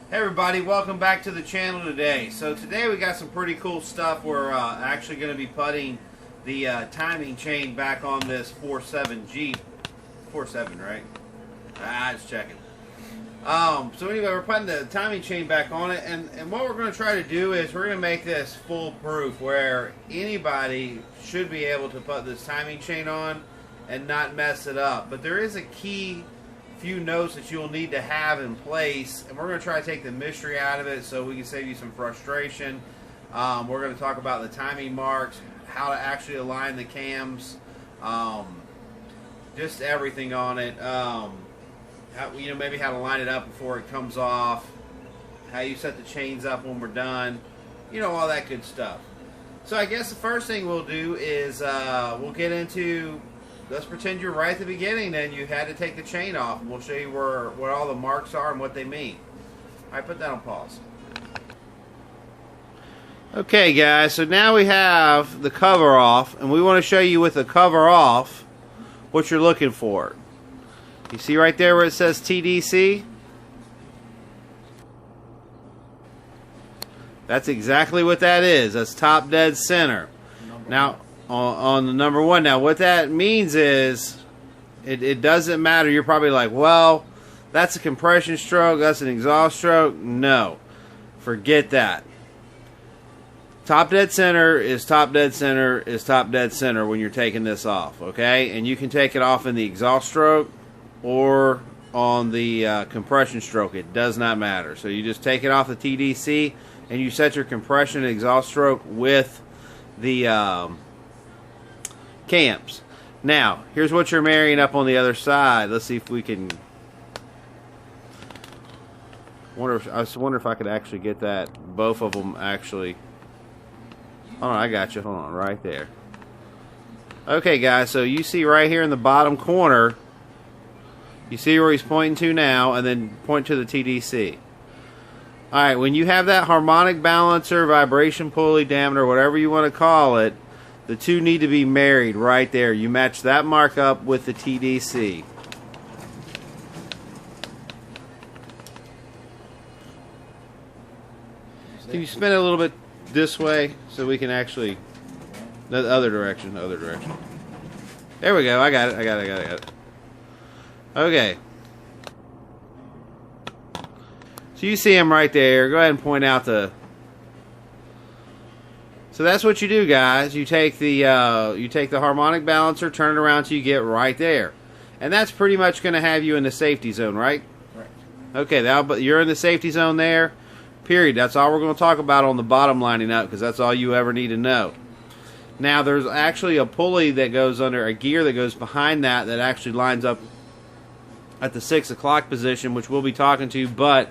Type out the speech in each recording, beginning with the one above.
Hey everybody, welcome back to the channel today. So today we got some pretty cool stuff. We're actually going to be putting the timing chain back on this 4.7 Jeep. 4.7, right? Just checking. So anyway, we're putting the timing chain back on it, and what we're going to try to do is we're going to make this foolproof where anybody should be able to put this timing chain on and not mess it up. But there is a key few notes that you'll need to have in place, and we're going to try to take the mystery out of it so we can save you some frustration. We're going to talk about the timing marks, how to actually align the cams, just everything on it. How, maybe how to line it up before it comes off, how you set the chains up when we're done, all that good stuff. So I guess the first thing we'll do is we'll get into, let's pretend you're right at the beginning and you had to take the chain off, and we'll show you what all the marks are and what they mean. Alright, put that on pause. Okay guys, so now we have the cover off, and we want to show you with the cover off what you're looking for. You see right there where it says TDC? That's exactly what that is. That's top dead center. Now, on the number one. Now, what that means is it doesn't matter. You're probably like, well, that's a compression stroke, that's an exhaust stroke. No, forget that. Top dead center is top dead center is top dead center when you're taking this off, okay? And you can take it off in the exhaust stroke or on the compression stroke. It does not matter. So you just take it off the TDC and you set your compression and exhaust stroke with the cams. Now, here's what you're marrying up on the other side. Let's see if we can. I wonder if I could actually get that. Both of them actually. Hold on, I got you. Hold on, right there. Okay, guys. So you see right here in the bottom corner. You see where he's pointing to now, and then point to the TDC. All right. When you have that harmonic balancer, vibration pulley, diameter, whatever you want to call it. The two need to be married right there. You match that mark up with the TDC. Can you spin it a little bit this way so we can actually... The other direction, the other direction. There we go. I got it. Okay. So you see him right there. Go ahead and point out the... So that's what you do, guys. You take the harmonic balancer, turn it around till you get right there, and that's pretty much going to have you in the safety zone, right? Right. Okay, but you're in the safety zone there. Period. That's all we're going to talk about on the bottom lining up, because that's all you ever need to know. Now, there's actually a pulley that goes under a gear that goes behind that actually lines up at the 6 o'clock position, which we'll be talking to, but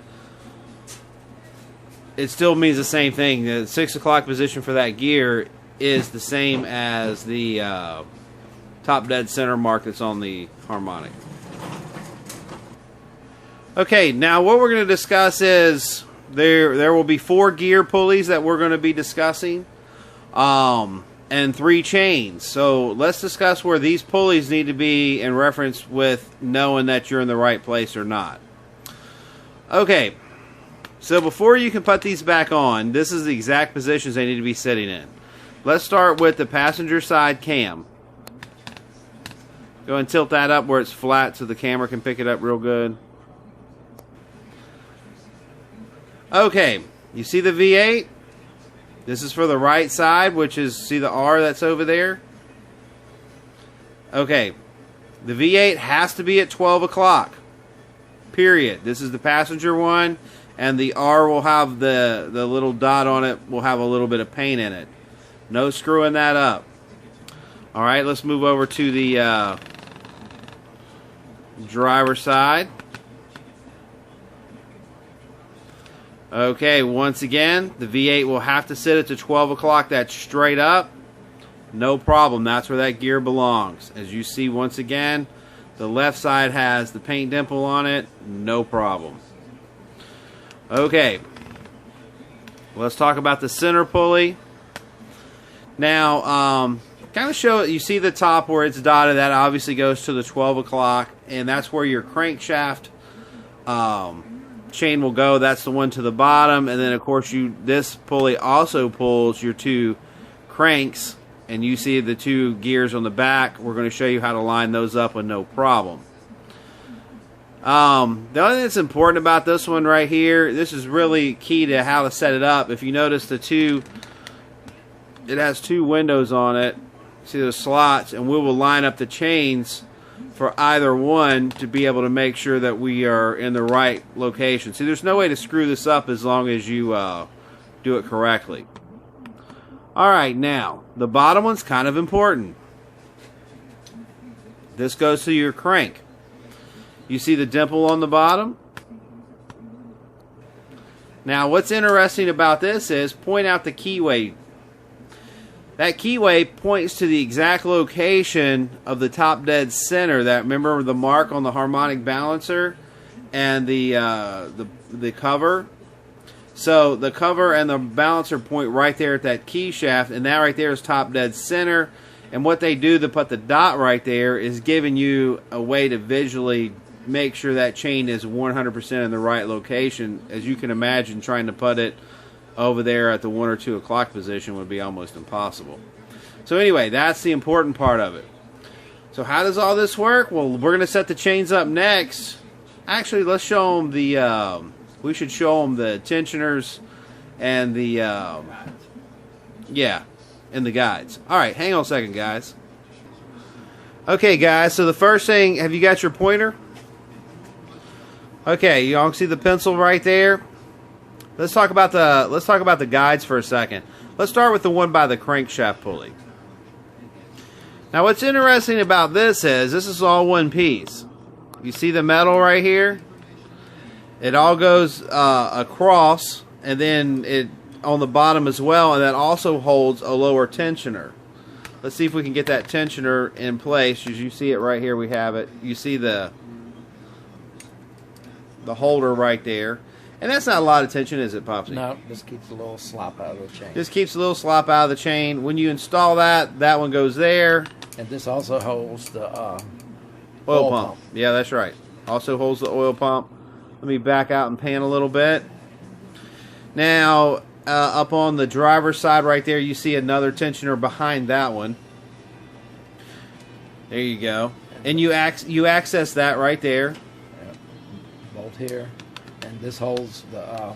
it still means the same thing. The 6 o'clock position for that gear is the same as the top dead center mark that's on the harmonic. Okay, now what we're going to discuss is there will be 4 gear pulleys that we're going to be discussing, and 3 chains. So let's discuss where these pulleys need to be in reference with knowing that you're in the right place or not. Okay. So before you can put these back on, this is the exact positions they need to be sitting in. Let's start with the passenger side cam. Go and tilt that up where it's flat so the camera can pick it up real good. Okay, you see the V8? This is for the right side, which is, see the R that's over there? Okay, the V8 has to be at 12 o'clock. Period. This is the passenger one. And the R will have the little dot on it, will have a little bit of paint in it. No screwing that up. Alright, let's move over to the driver's side. Okay, once again, the V8 will have to sit at the 12 o'clock. That's straight up. No problem. That's where that gear belongs. As you see, once again, the left side has the paint dimple on it. No problem. Okay, let's talk about the center pulley. Now, kind of show, you see the top where it's dotted, that obviously goes to the 12 o'clock, and that's where your crankshaft chain will go. That's the one to the bottom, and then of course this pulley also pulls your two cranks, and you see the two gears on the back. We're going to show you how to line those up with no problem. The only thing that's important about this one right here, this is really key to how to set it up. If you notice it has two windows on it. See those slots, and we will line up the chains for either one to be able to make sure that we are in the right location. See, there's no way to screw this up as long as you do it correctly. Alright, now, the bottom one's kind of important. This goes to your crank. You see the dimple on the bottom? Now, what's interesting about this is, point out the keyway. That keyway points to the exact location of the top dead center. That, remember the mark on the Harmonic Balancer and the cover? So the cover and the balancer point right there at that key shaft, and that right there is top dead center. And what they do to put the dot right there is giving you a way to visually make sure that chain is 100% in the right location. As you can imagine, trying to put it over there at the 1 or 2 o'clock position would be almost impossible. So anyway, that's the important part of it. So how does all this work? Well, we're going to set the chains up next. Actually, let's show them the, we should show them the tensioners and the, yeah, and the guides. Alright, hang on a second, guys. Okay, guys, so the first thing, have you got your pointer? Okay, you all see the pencil right there? Let's talk about the guides for a second. Let's start with the one by the crankshaft pulley. Now, what's interesting about this is all one piece. You see the metal right here? It all goes across, and then it on the bottom as well, and that also holds a lower tensioner. Let's see if we can get that tensioner in place. As you see it right here, we have it. You see the holder right there. And that's not a lot of tension, is it, Popsy? No, just keeps a little slop out of the chain. Just keeps a little slop out of the chain. When you install that, that one goes there. And this also holds the oil pump. Yeah, that's right. Also holds the oil pump. Let me back out and pan a little bit. Now, up on the driver's side right there, you see another tensioner behind that one. There you go. And you access that right there. Yeah. Bolt here. And this holds the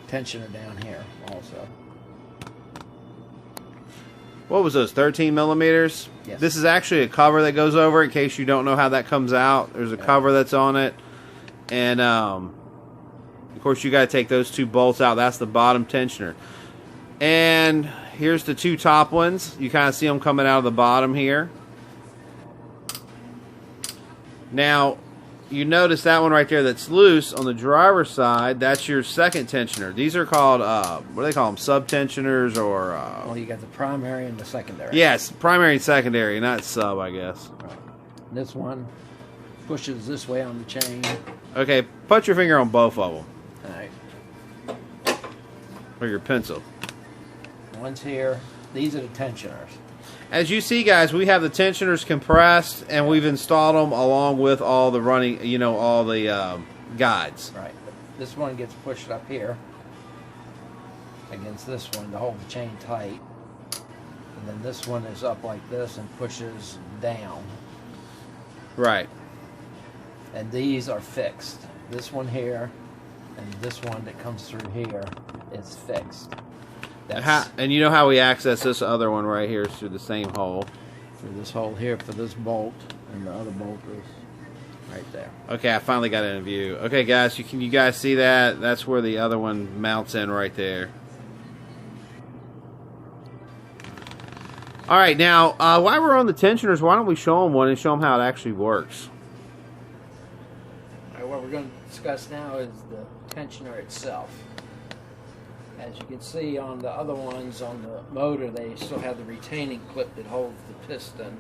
tensioner down here also. What was those, 13 millimeters? Yes. This is actually a cover that goes over in case you don't know how that comes out. There's a cover that's on it. And, of course, you got to take those two bolts out. That's the bottom tensioner. And here's the two top ones. You kind of see them coming out of the bottom here. Now, you notice that one right there that's loose on the driver's side. That's your second tensioner. These are called, what do they call them? Sub-tensioners or... well, you got the primary and the secondary. Yes, primary and secondary, not sub, I guess. Right. This one pushes this way on the chain. Okay, put your finger on both of them. Alright. Or your pencil. One's here. These are the tensioners. As you see, guys, we have the tensioners compressed, and we've installed them along with all the running, you know, all the guides. Right. This one gets pushed up here against this one to hold the chain tight. And then this one is up like this and pushes down. Right. And these are fixed. This one here and this one that comes through here is fixed. And you know how we access this other one right here is through the same hole. Through this hole here for this bolt, and the other bolt is right there. Okay, I finally got it in view. Okay, guys, you guys see that? That's where the other one mounts in right there. All right, now while we're on the tensioners, why don't we show them one and show them how it actually works? All right, what we're going to discuss now is the tensioner itself. As you can see on the other ones on the motor, they still have the retaining clip that holds the piston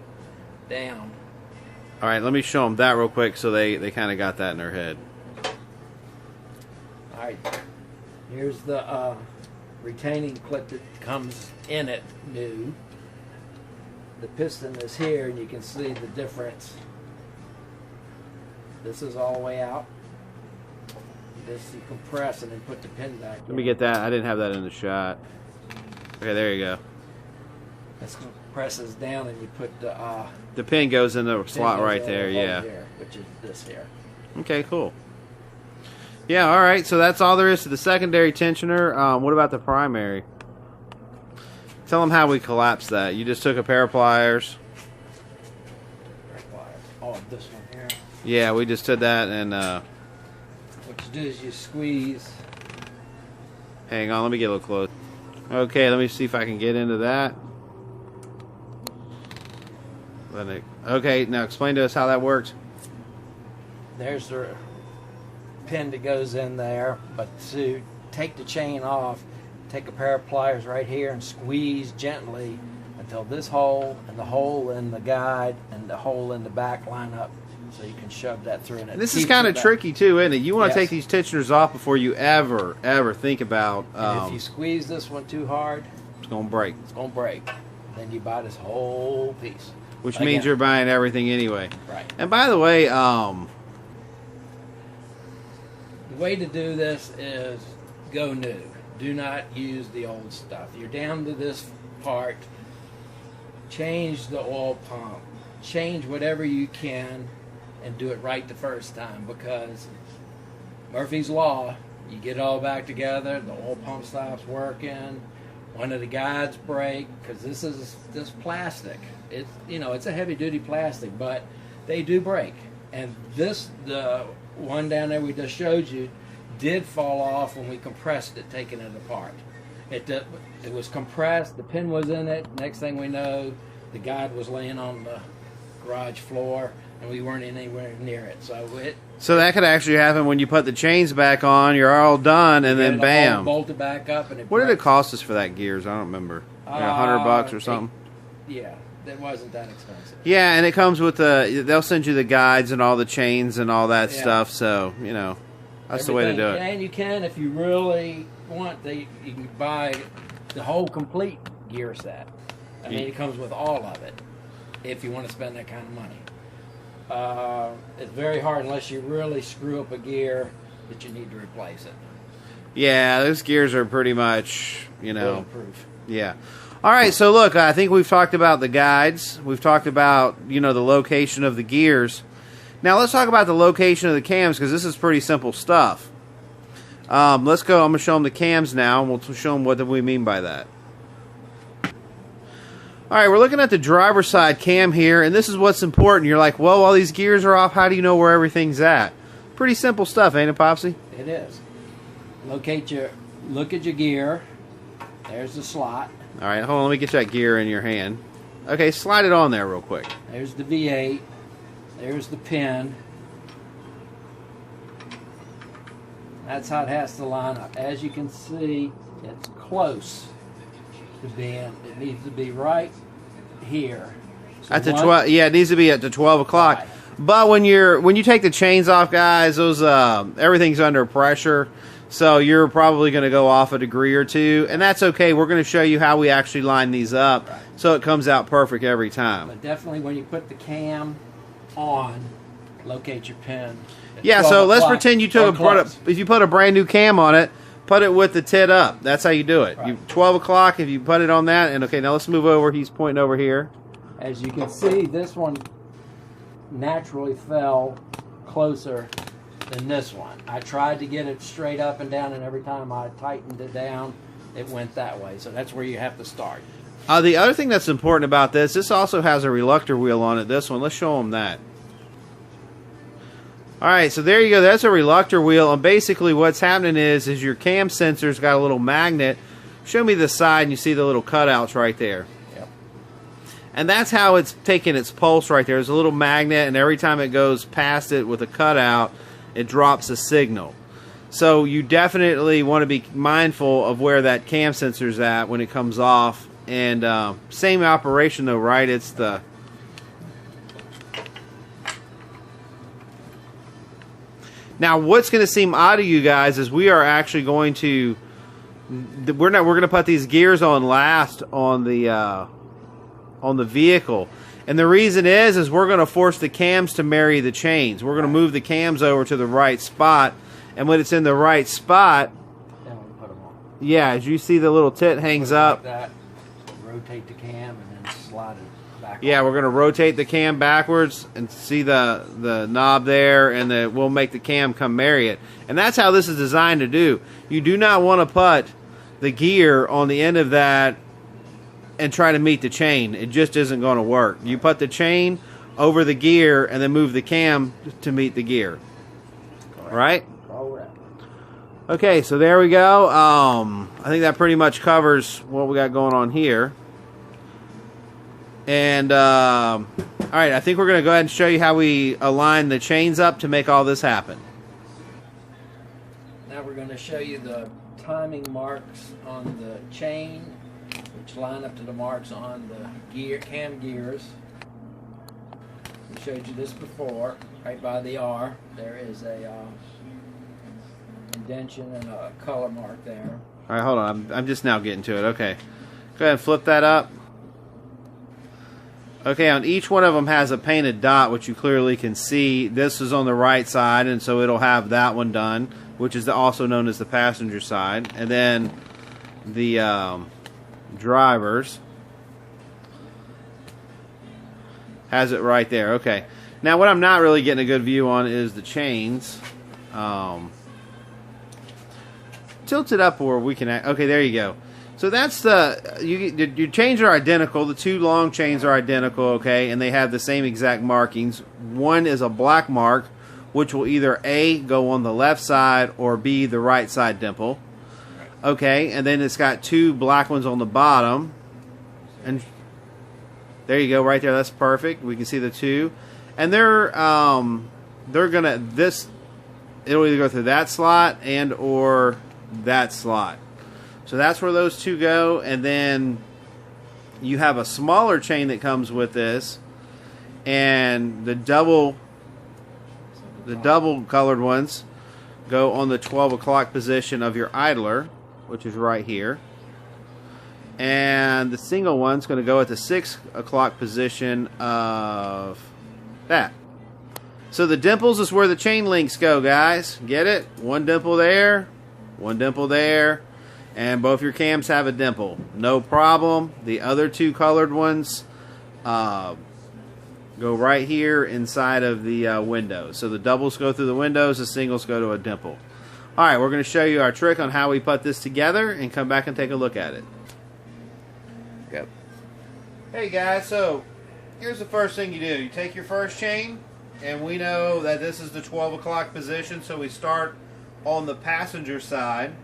down. All right, let me show them that real quick so they kind of got that in their head. All right, here's the retaining clip that comes in it new. The piston is here, and you can see the difference. This is all the way out. this, you compress and then put the pin back. Let me get that. I didn't have that in the shot. Okay, there you go. This compresses down and you put the pin goes in the slot right there, yeah. Here, which is this here. Okay, cool. Yeah, all right. So that's all there is to the secondary tensioner. What about the primary? Tell them how we collapsed that. You just took a pair of pliers. Oh, this one here. Yeah, we just did that, and what you do is you squeeze. hang on, let me get a little close. Okay, let me see if I can get into that. Okay, now explain to us how that works. There's the pin that goes in there, but to take the chain off, take a pair of pliers right here and squeeze gently until this hole and the hole in the guide and the hole in the back line up, so you can shove that through. And this is kind of tricky too, isn't it? You want to Yes. take these tensioners off before you ever think about. And if you squeeze this one too hard, it's gonna break. it's gonna break. Then you buy this whole piece. Which Again. means you're buying everything anyway. Right. And by the way, The way to do this is go new. Do not use the old stuff. You're down to this part. Change the oil pump. Change whatever you can and do it right the first time, because Murphy's Law, you get it all back together, the oil pump stops working, one of the guides break, because this is plastic. It's, you know, it's a heavy duty plastic, but they do break. And the one down there we just showed you did fall off when we compressed it, taking it apart. It was compressed, the pin was in it, next thing we know, the guide was laying on the garage floor, and we weren't anywhere near it. so that could actually happen when you put the chains back on, you're all done, and then bam. Bolted back up, and What did it cost us for that gears? I don't remember. Like $100 or something? Yeah, it wasn't that expensive. Yeah, and it comes with they'll send you the guides and all the chains and all that stuff, so, you know, that's the way to do it. And you can, if you really want, you can buy the whole complete gear set. I mean, it comes with all of it, if you want to spend that kind of money. It's very hard unless you really screw up a gear that you need to replace it. Yeah, those gears are pretty much, you know. Bulletproof. Yeah. All right, so look, I think we've talked about the guides. We've talked about, you know, the location of the gears. Now let's talk about the location of the cams, because this is pretty simple stuff. Let's go. I'm going to show them the cams now, and we'll show them what we mean by that. All right, we're looking at the driver's side cam here, and this is what's important. You're like, well, while these gears are off, how do you know where everything's at? Pretty simple stuff, ain't it, Popsy? It is. Look at your gear. There's the slot. All right, hold on. Let me get that gear in your hand. Okay, slide it on there real quick. There's the V8. There's the pin. That's how it has to line up. As you can see, it's close to being. It needs to be right here. So At the 12, yeah, it needs to be at the 12 o'clock. Right. But when you take the chains off, guys, those everything's under pressure, so you're probably going to go off a degree or two, and that's okay. We're going to show you how we actually line these up, so it comes out perfect every time. But definitely, when you put the cam on, locate your pin. Yeah, so let's pretend you took if you put a brand new cam on it, put it with the tit up. That's how you do it. Right. 12 o'clock, if you put it on that, and okay, now let's move over. He's pointing over here. As you can see, this one naturally fell closer than this one. I tried to get it straight up and down, and every time I tightened it down, it went that way. So that's where you have to start. The other thing that's important about this also has a reluctor wheel on it, this one. Let's show them that. All right, so there you go. That's a reluctor wheel, and basically what's happening is your cam sensor's got a little magnet. Show me the side, and you see the little cutouts right there. Yep. And that's how it's taking its pulse right there. There's a little magnet, and every time it goes past it with a cutout, it drops a signal. So you definitely want to be mindful of where that cam sensor's at when it comes off. And same operation though, right? It's the now. What's going to seem odd to you guys is we are actually going to we're going to put these gears on last on the vehicle, and the reason is we're going to force the cams to marry the chains. We're going to move the cams over to the right spot, and when it's in the right spot, Then we put them on. yeah, as you see the little tit hangs Put it up. like that. Rotate the cam and then slide it back. Yeah, on. we're going to rotate the cam backwards and see the knob there, and we'll make the cam come marry it. And that's how this is designed to do. You do not want to put the gear on the end of that and try to meet the chain. It just isn't going to work. You put the chain over the gear and then move the cam to meet the gear. Right? Okay, so there we go. I think that pretty much covers what we got going on here. And, all right, I think we're going to go ahead and show you how we align the chains up to make all this happen. Now we're going to show you the timing marks on the chain, which line up to the marks on the cam gears. We showed you this before. Right by the R, there is a indentation and a color mark there. All right, hold on. I'm just now getting to it. Okay. Go ahead and flip that up. Okay, on each one of them has a painted dot, which you clearly can see. This is on the right side, and so it'll have that one done, which is also known as the passenger side. And then the driver's has it right there. Okay. Now, what I'm not really getting a good view on is the chains. Tilt it up where we can... Okay, there you go. So that's your chains are identical. The two long chains are identical, okay, and they have the same exact markings. One is a black mark, which will either A, go on the left side, or B, the right side dimple. Okay, and then it's got two black ones on the bottom. And there you go, right there. That's perfect. We can see the two. And they're gonna... It'll either go through that slot and or that slot. So that's where those two go, and then you have a smaller chain that comes with this, and the double colored ones go on the 12 o'clock position of your idler, which is right here, and the single one's going to go at the 6 o'clock position of that. So the dimples is where the chain links go, guys. Get it? One dimple there, one dimple there. And both your cams have a dimple. No problem. The other two colored ones go right here inside of the windows. So the doubles go through the windows, the singles go to a dimple. Alright, we're going to show you our trick on how we put this together and come back and take a look at it. Yep. Hey guys, so here's the first thing you do. You take your first chain, and we know that this is the 12 o'clock position, so we start on the passenger side.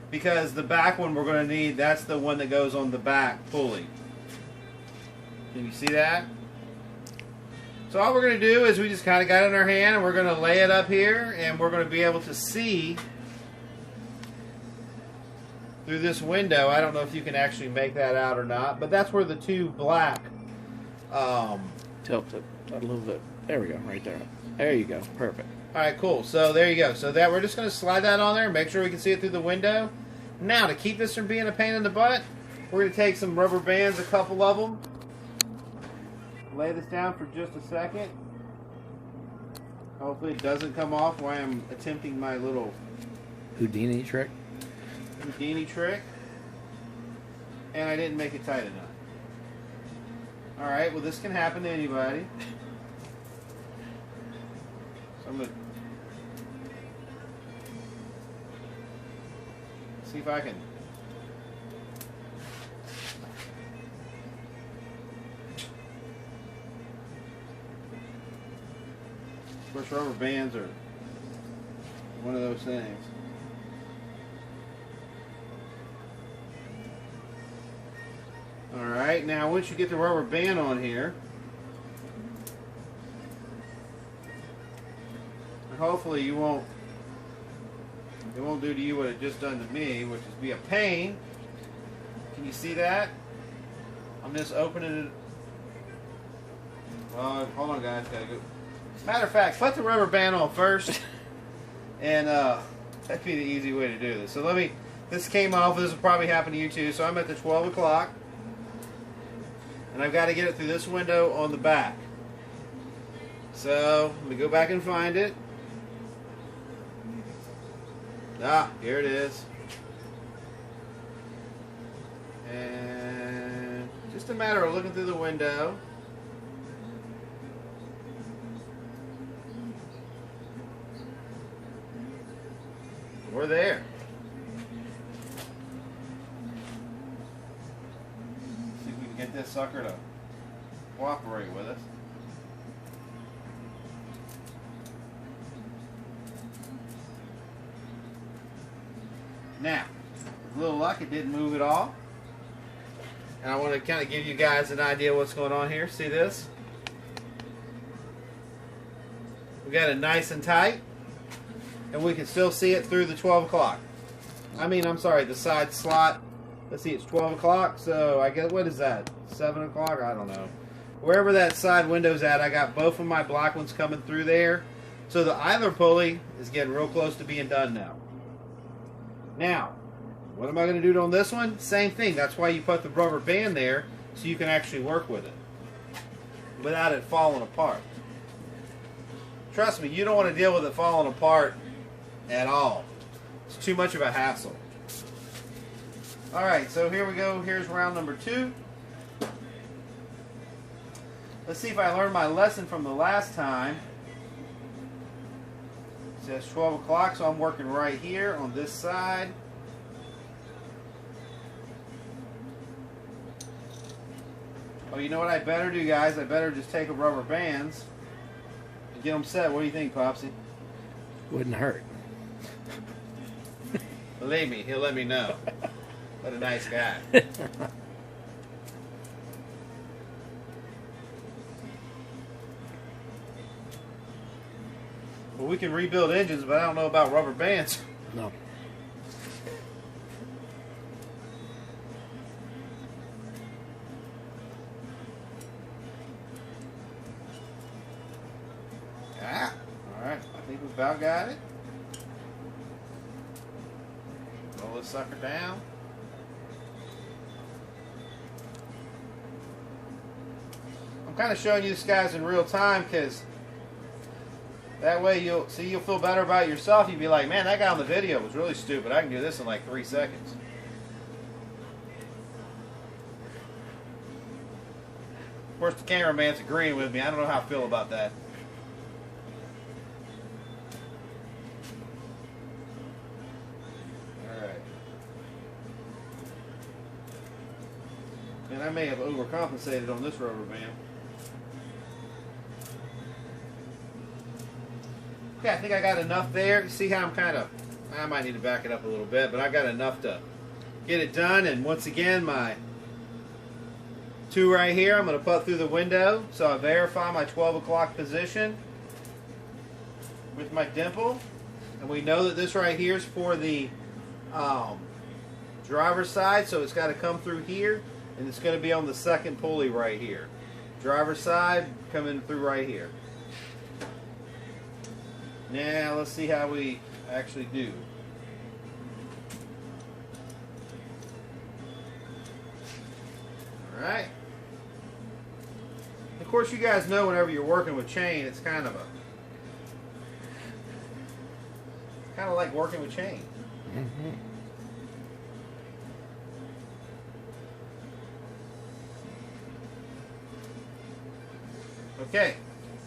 Because the back one we're going to need, that's the one that goes on the back pulley. Can you see that? So all we're going to do is we just kind of got it in our hand, and we're going to lay it up here, and we're going to be able to see through this window. I don't know if you can actually make that out or not, but that's where the two black... Tilt it a little bit. There we go, right there. There you go, perfect. Alright, cool. So there you go. So that we're just going to slide that on there and make sure we can see it through the window. Now, to keep this from being a pain in the butt, we're going to take some rubber bands, a couple of them. Lay this down for just a second. Hopefully it doesn't come off while I'm attempting my little Houdini trick. And I didn't make it tight enough. Alright, well this can happen to anybody. So I'm going to see if I can. Of course, rubber bands are one of those things. Alright, now once you get the rubber band on here, hopefully it won't do to you what it just done to me, which is be a pain. Can you see that? I'm just opening it. Well, hold on guys, gotta go. Matter of fact, put the rubber band on first, and that'd be the easy way to do this. So this came off, this will probably happen to you too, so I'm at the 12 o'clock, and I've got to get it through this window on the back. So, let me go back and find it. Ah, here it is. And just a matter of looking through the window. We're there. See if we can get this sucker to cooperate with us. Now, with a little luck, it didn't move at all. And I want to kind of give you guys an idea of what's going on here. See this? We got it nice and tight. And we can still see it through the 12 o'clock. I'm sorry, the side slot. Let's see, it's 12 o'clock, so I guess, what is that? 7 o'clock? I don't know. Wherever that side window's at, I got both of my black ones coming through there. So the idler pulley is getting real close to being done now. Now, what am I going to do on this one? Same thing. That's why you put the rubber band there, so you can actually work with it without it falling apart. Trust me, you don't want to deal with it falling apart at all. It's too much of a hassle. Alright, so here we go. Here's round number 2. Let's see if I learned my lesson from the last time. It says 12 o'clock, so I'm working right here on this side. Oh, you know what I better do, guys? I better just take the rubber bands and get them set. What do you think, Popsy? Wouldn't hurt. Believe me, he'll let me know. What a nice guy. Well, we can rebuild engines, but I don't know about rubber bands. No. Ah, alright. I think we've about got it. Roll this sucker down. I'm kind of showing you this, guys, in real time, because that way you'll feel better about yourself. You'll be like, man, that guy on the video was really stupid. I can do this in like 3 seconds. Of course, the cameraman's agreeing with me. I don't know how I feel about that. And I may have overcompensated on this rubber band. Okay, I think I got enough there. See how I might need to back it up a little bit, but I got enough to get it done. And once again, my 2 right here, I'm going to put through the window. So I verify my 12 o'clock position with my dimple. And we know that this right here is for the driver's side, so it's got to come through here. And it's going to be on the second pulley right here. Driver's side coming through right here. Now let's see how we actually do. Alright. Of course, you guys know whenever you're working with chain, it's kind of like working with chain. Mm-hmm. Okay,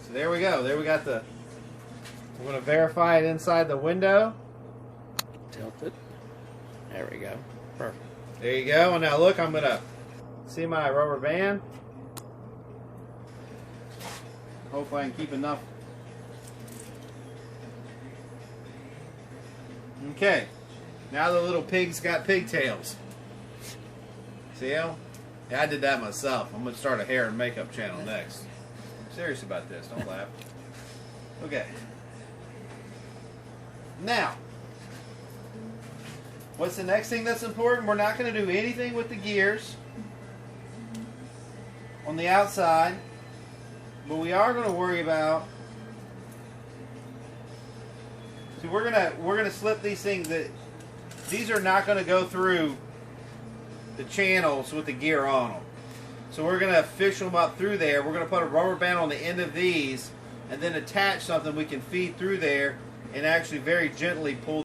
so there we go. There we got the. We're going to verify it inside the window. Tilt it. There we go. Perfect. There you go. And now look, I'm going to see my rubber band. Hopefully I can keep enough. Okay. Now the little pig's got pigtails. See how? Yeah, I did that myself. I'm going to start a hair and makeup channel next. I'm serious about this. Don't laugh. Okay. Now, what's the next thing that's important? We're not going to do anything with the gears on the outside, but we are going to worry about. See, we're gonna slip these things. These are not going to go through the channels with the gear on them. So we're going to fish them up through there. We're going to put a rubber band on the end of these, and then attach something we can feed through there, and actually very gently pull